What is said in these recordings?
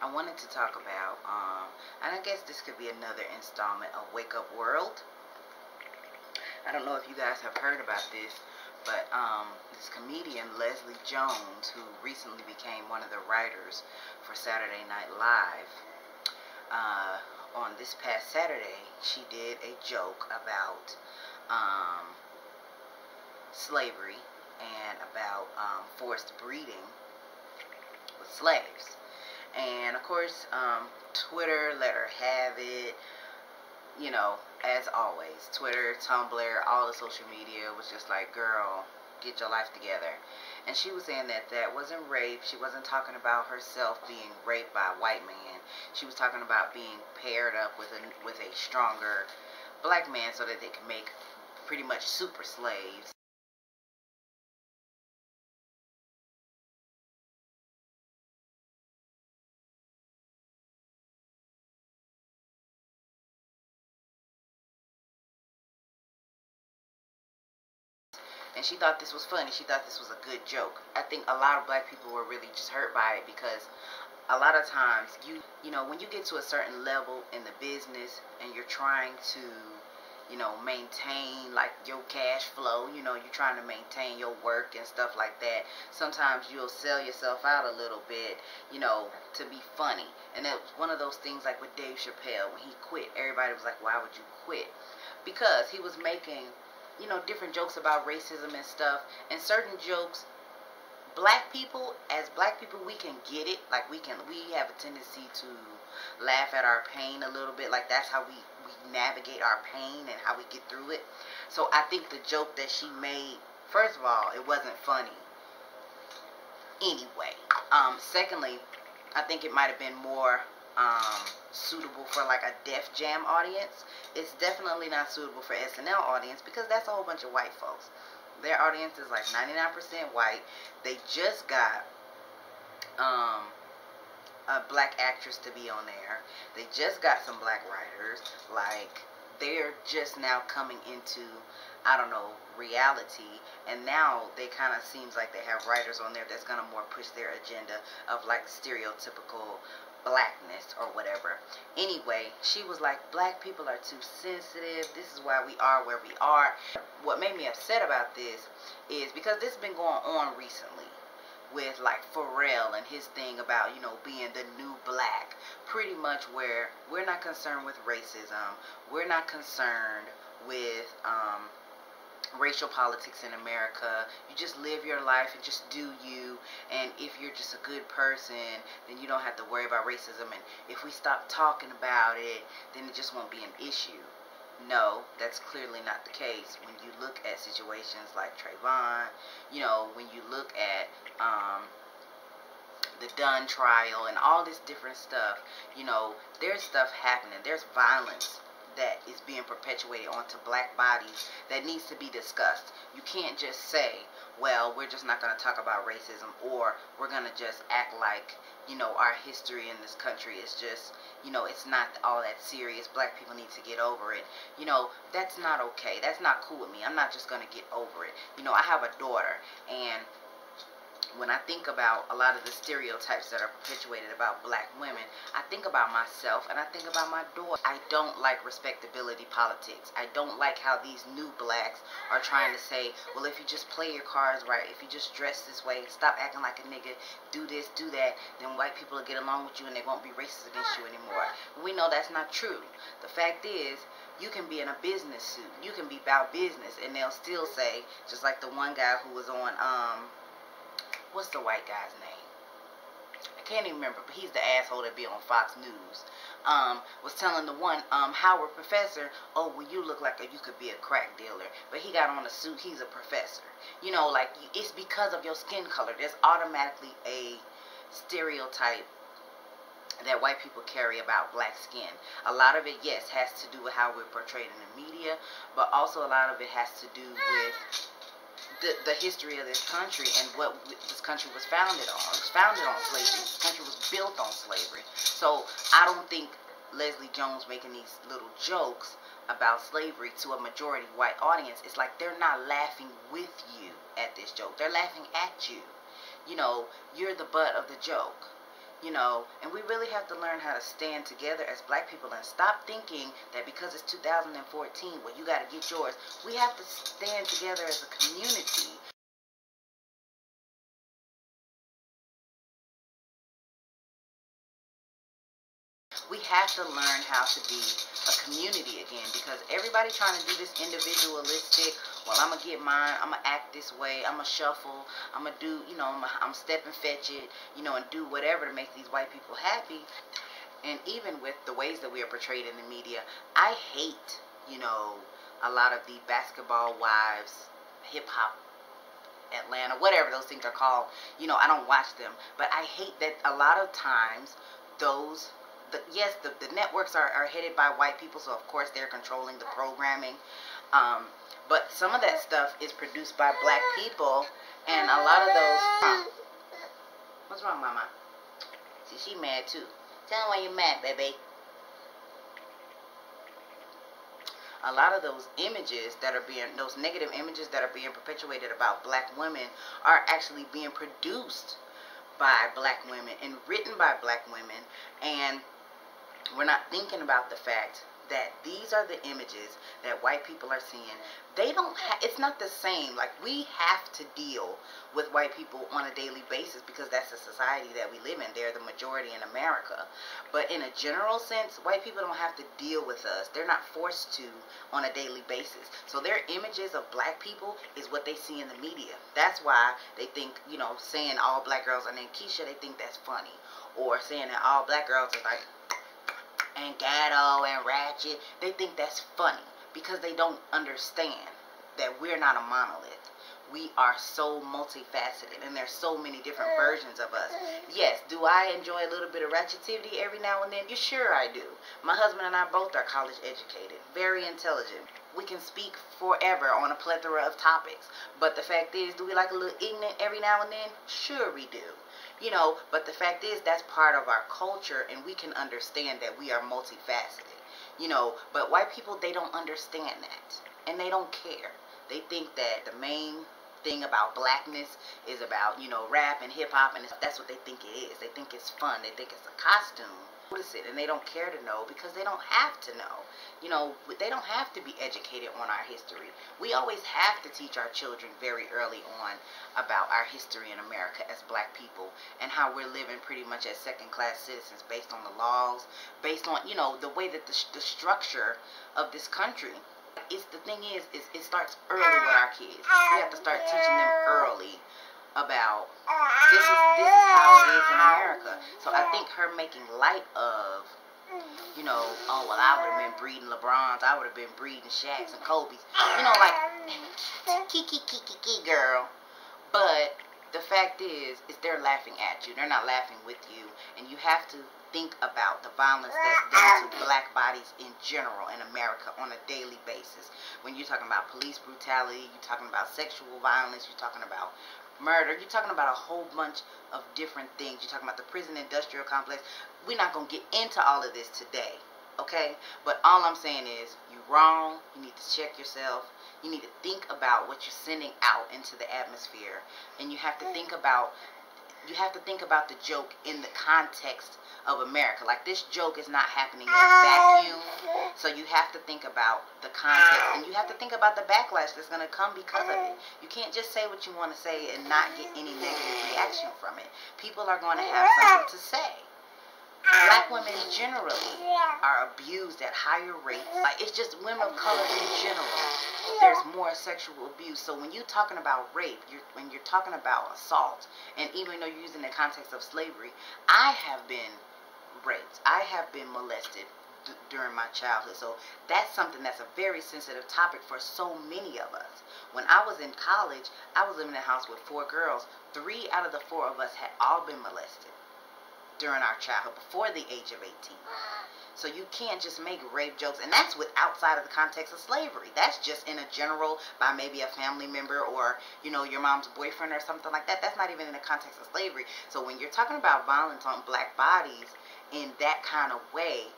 I wanted to talk about, and I guess this could be another installment of Wake Up World. I don't know if you guys have heard about this, but this comedian, Leslie Jones, who recently became one of the writers for Saturday Night Live, on this past Saturday, she did a joke about slavery and about forced breeding with slaves. And of course, Twitter let her have it. You know, as always, Twitter, Tumblr, all the social media was just like, girl, get your life together. And she was saying that that wasn't rape. She wasn't talking about herself being raped by a white man. She was talking about being paired up with a stronger black man so that they could make pretty much super slaves. And she thought this was funny. She thought this was a good joke. I think a lot of black people were really just hurt by it because a lot of times, you know, when you get to a certain level in the business and you're trying to, you know, maintain like your cash flow, you know, you're trying to maintain your work and stuff like that. Sometimes you'll sell yourself out a little bit, you know, to be funny. And it was one of those things like with Dave Chappelle, when he quit, everybody was like, why would you quit? Because he was making, you know, different jokes about racism and stuff, and certain jokes, as black people, we can get it. Like, we have a tendency to laugh at our pain a little bit. Like, that's how we navigate our pain and how we get through it. So I think the joke that she made, first of all, it wasn't funny anyway. Secondly, I think it might have been more suitable for like a Def Jam audience. It's definitely not suitable for SNL audience because that's a whole bunch of white folks. Their audience is like 99% white. They just got a black actress to be on there. They just got some black writers. Like, they're just now coming into, I don't know, reality, and now they kind of seems like they have writers on there that's gonna more push their agenda of like stereotypical blackness or whatever. Anyway, she was like, black people are too sensitive. This is why we are where we are. What made me upset about this is because this has been going on recently with like Pharrell and his thing about, you know, being the new black, pretty much where we're not concerned with racism. We're not concerned with racial politics in America. You just live your life and just do you, and if you're just a good person, then you don't have to worry about racism, and if we stop talking about it, then it just won't be an issue. No, that's clearly not the case. When you look at situations like Trayvon, you know, when you look at the Dunn trial and all this different stuff, you know, there's stuff happening. There's violence that is being perpetuated onto black bodies that needs to be discussed. You can't just say, well, we're just not going to talk about racism, or we're going to just act like, you know, our history in this country is just, you know, it's not all that serious. Black people need to get over it. You know, that's not okay. That's not cool with me. I'm not just going to get over it. You know, I have a daughter, and when I think about a lot of the stereotypes that are perpetuated about black women, I think about myself and I think about my daughter. I don't like respectability politics. I don't like how these new blacks are trying to say, well, if you just play your cards right, if you just dress this way, stop acting like a nigga, do this, do that, then white people will get along with you and they won't be racist against you anymore. We know that's not true. The fact is, you can be in a business suit. You can be about business and they'll still say, just like the one guy who was on, what's the white guy's name? I can't even remember, but he's the asshole that be on Fox News. Was telling the one, Howard professor, oh, well, you look like you could be a crack dealer. But he got on a suit, he's a professor. You know, like, it's because of your skin color. There's automatically a stereotype that white people carry about black skin. A lot of it, yes, has to do with how we're portrayed in the media, but also a lot of it has to do with the history of this country and what this country was founded on. It was founded on slavery. This country was built on slavery. So I don't think Leslie Jones making these little jokes about slavery to a majority white audience, it's like they're not laughing with you at this joke. They're laughing at you. You know, you're the butt of the joke. You know, and we really have to learn how to stand together as black people and stop thinking that because it's 2014, well, you got to get yours. We have to stand together as a community. We have to learn how to be a community again, because everybody trying to do this individualistic, well, I'm going to get mine, I'm going to act this way, I'm going to shuffle, I'm going to do, you know, I'm step and fetch it, you know, and do whatever to make these white people happy. And even with the ways that we are portrayed in the media, I hate, you know, a lot of the basketball wives, hip-hop, Atlanta, whatever those things are called. You know, I don't watch them, but I hate that a lot of times those, yes, the networks are headed by white people, so of course they're controlling the programming. But some of that stuff is produced by black people, and a lot of those... What's wrong, Mama? See, she mad too. Tell me why you're mad, baby. A lot of those images that are being, those negative images that are being perpetuated about black women are actually being produced by black women and written by black women, and we're not thinking about the fact that these are the images that white people are seeing. They don't it's not the same. Like, we have to deal with white people on a daily basis because that's the society that we live in. They're the majority in America. But in a general sense, white people don't have to deal with us. They're not forced to on a daily basis. So their images of black people is what they see in the media. That's why they think, you know, saying all black girls are named Keisha, they think that's funny. Or saying that all black girls are like, and ghetto and ratchet, they think that's funny because they don't understand that we're not a monolith. We are so multifaceted, and there's so many different versions of us. Yes, do I enjoy a little bit of ratchetivity every now and then? You sure I do. My husband and I both are college educated, very intelligent. We can speak forever on a plethora of topics. But the fact is, do we like a little ignorant every now and then? Sure we do. You know, but the fact is, that's part of our culture, and we can understand that we are multifaceted. You know, but white people, they don't understand that, and they don't care. They think that the main thing about blackness is about, you know, rap and hip-hop, and that's what they think it is. They think it's fun. They think it's a costume. Notice it, and they don't care to know because they don't have to know. You know, they don't have to be educated on our history. We always have to teach our children very early on about our history in America as black people and how we're living pretty much as second-class citizens based on the laws, based on, you know, the way that the structure of this country. The thing is it starts early with our kids. We have to start teaching them early about this is how it is in America. So I think her making light of, you know, oh, well, I would have been breeding LeBrons, I would have been breeding Shaqs and Kobe's, you know, like, kiki, girl. But the fact is they're laughing at you. They're not laughing with you. And you have to think about the violence that's done to black bodies in general in America on a daily basis. When you're talking about police brutality, you're talking about sexual violence, you're talking about murder, you're talking about a whole bunch of different things. You're talking about the prison industrial complex. We're not going to get into all of this today, okay? But all I'm saying is, you're wrong. You need to check yourself. You need to think about what you're sending out into the atmosphere. And you have to think about the joke in the context of America. Like, this joke is not happening in a vacuum. So you have to think about the context, and you have to think about the backlash that's going to come because of it. You can't just say what you want to say and not get any negative reaction from it. People are going to have something to say. Black women generally are abused at higher rates. Like, it's just women of color in general. There's more sexual abuse. So when you're talking about rape, when you're talking about assault, and even though you're using the context of slavery, I have been raped. I have been molested during my childhood. So that's something that's a very sensitive topic for so many of us. When I was in college, I was living in a house with 4 girls. 3 out of the 4 of us had all been molested during our childhood, before the age of 18. So you can't just make rape jokes, and that's with outside of the context of slavery. That's just in a general, by maybe a family member or, you know, your mom's boyfriend or something like that. That's not even in the context of slavery. So when you're talking about violence on black bodies in that kind of way,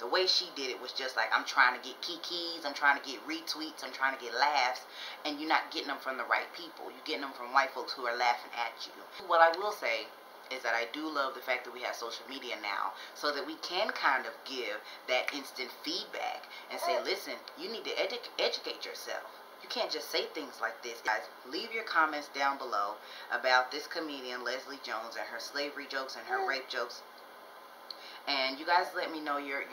The way she did it was just like, I'm trying to get kikis, I'm trying to get retweets, I'm trying to get laughs, and you're not getting them from the right people. You're getting them from white folks who are laughing at you. What I will say is that I do love the fact that we have social media now, so that we can kind of give that instant feedback and say, listen, you need to educate yourself. You can't just say things like this. Guys, leave your comments down below about this comedian, Leslie Jones, and her slavery jokes and her rape jokes. And you guys let me know your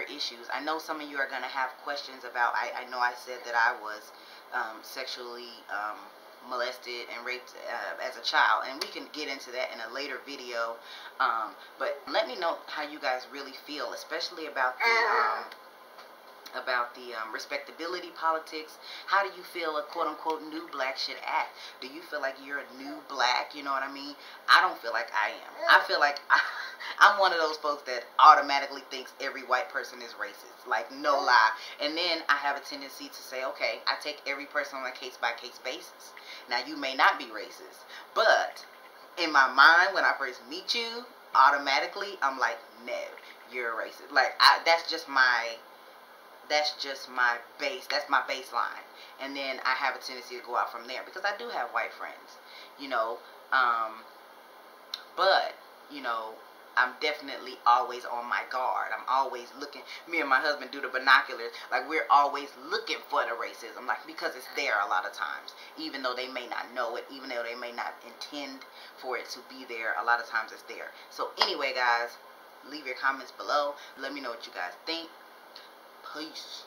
issues. I know some of you are going to have questions about, I know I said that I was sexually molested and raped as a child, and we can get into that in a later video, but let me know how you guys really feel, especially about the respectability politics. How do you feel a quote-unquote new black should act? Do you feel like you're a new black? You know what I mean? I don't feel like I am. I feel like I'm one of those folks that automatically thinks every white person is racist. Like, no lie. And then I have a tendency to say, okay, I take every person on a case-by-case basis. Now, you may not be racist, but in my mind, when I first meet you, automatically, I'm like, no, you're a racist. Like, that's just my base. That's my baseline. And then I have a tendency to go out from there, because I do have white friends, you know, but, you know, I'm definitely always on my guard. I'm always looking. Me and my husband do the binoculars. Like, we're always looking for the racism. Like, because it's there a lot of times. Even though they may not know it. Even though they may not intend for it to be there. A lot of times it's there. So, anyway, guys, leave your comments below. Let me know what you guys think. Peace.